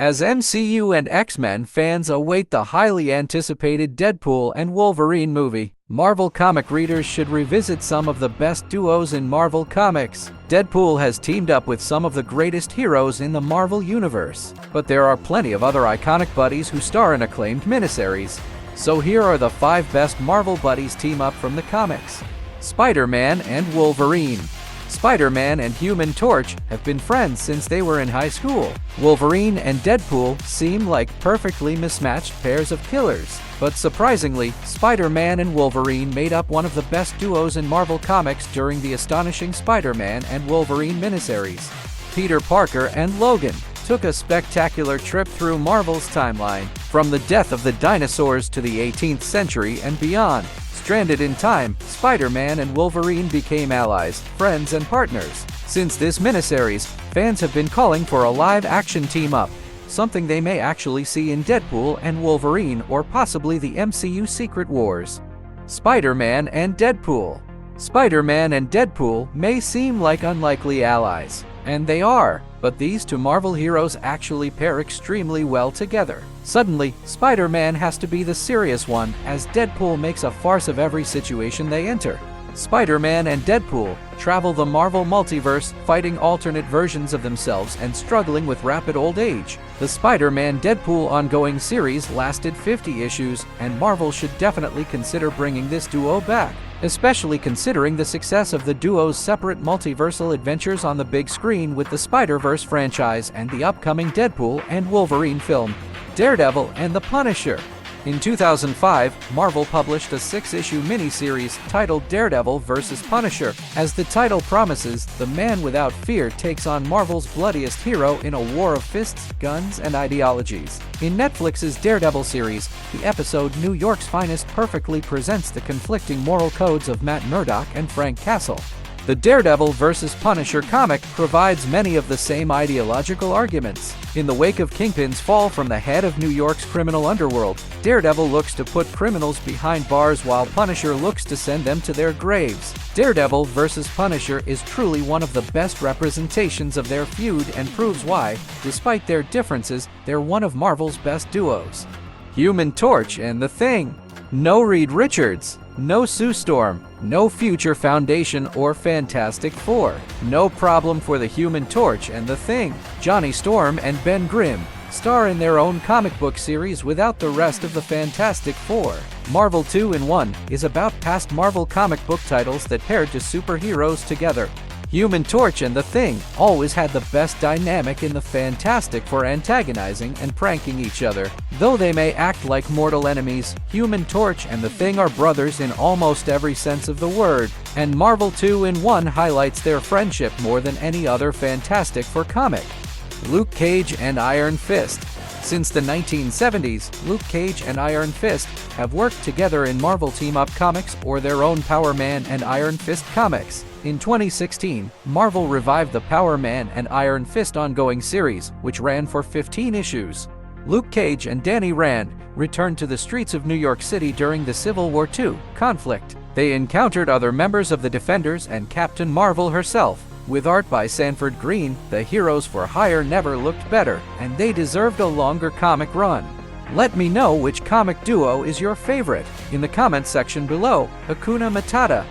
As MCU and X-Men fans await the highly anticipated Deadpool and Wolverine movie, Marvel comic readers should revisit some of the best duos in Marvel Comics. Deadpool has teamed up with some of the greatest heroes in the Marvel Universe, but there are plenty of other iconic buddies who star in acclaimed miniseries. So here are the 5 best Marvel buddies team up from the comics. SpiderMan and Wolverine. Spider-Man and Human Torch have been friends since they were in high school. Wolverine and Deadpool seem like perfectly mismatched pairs of killers. But surprisingly, Spider-Man and Wolverine made up one of the best duos in Marvel Comics during the astonishing Spider-Man and Wolverine miniseries. Peter Parker and Logan took a spectacular trip through Marvel's timeline, from the death of the dinosaurs to the 18th century and beyond. Stranded in time, Spider-Man and Wolverine became allies, friends, and partners. Since this miniseries, fans have been calling for a live-action team-up, something they may actually see in Deadpool and Wolverine or possibly the MCU Secret Wars. Spider-Man and Deadpool. Spider-Man and Deadpool may seem like unlikely allies, and they are, but these two Marvel heroes actually pair extremely well together. Suddenly, Spider-Man has to be the serious one, as Deadpool makes a farce of every situation they enter. Spider-Man and Deadpool travel the Marvel multiverse, fighting alternate versions of themselves and struggling with rapid old age. The Spider-Man-Deadpool ongoing series lasted 50 issues, and Marvel should definitely consider bringing this duo back, especially considering the success of the duo's separate multiversal adventures on the big screen with the Spider-Verse franchise and the upcoming Deadpool and Wolverine film, Daredevil and The Punisher. In 2005, Marvel published a 6-issue miniseries titled Daredevil vs. Punisher. As the title promises, the man without fear takes on Marvel's bloodiest hero in a war of fists, guns, and ideologies. In Netflix's Daredevil series, the episode New York's Finest perfectly presents the conflicting moral codes of Matt Murdock and Frank Castle. The Daredevil vs. Punisher comic provides many of the same ideological arguments. In the wake of Kingpin's fall from the head of New York's criminal underworld, Daredevil looks to put criminals behind bars while Punisher looks to send them to their graves. Daredevil vs. Punisher is truly one of the best representations of their feud and proves why, despite their differences, they're one of Marvel's best duos. Human Torch and The Thing. No Reed Richards, no Sue Storm, no Future Foundation or Fantastic Four. No problem for the Human Torch and The Thing. Johnny Storm and Ben Grimm star in their own comic book series without the rest of the Fantastic Four. Marvel 2-in-1 is about past Marvel comic book titles that paired to superheroes together. Human Torch and The Thing always had the best dynamic in the Fantastic Four, antagonizing and pranking each other. Though they may act like mortal enemies, Human Torch and The Thing are brothers in almost every sense of the word, and Marvel 2-in-1 highlights their friendship more than any other Fantastic Four comic. Lukecage and Iron Fist. Since the 1970s, Lukecage and Iron Fist have worked together in Marvel team-up comics or their own Power Man and Iron Fist comics. In 2016, Marvel revived the Power Man and Iron Fist ongoing series, which ran for 15 issues. Lukecage and Danny Rand returned to the streets of New York City during the Civil War II conflict. They encountered other members of the Defenders and Captain Marvel herself. With art by Sanford Green, the Heroes for Hire never looked better, and they deserved a longer comic run. Let me know which comic duo is your favorite in the comments section below. Hakuna Matata.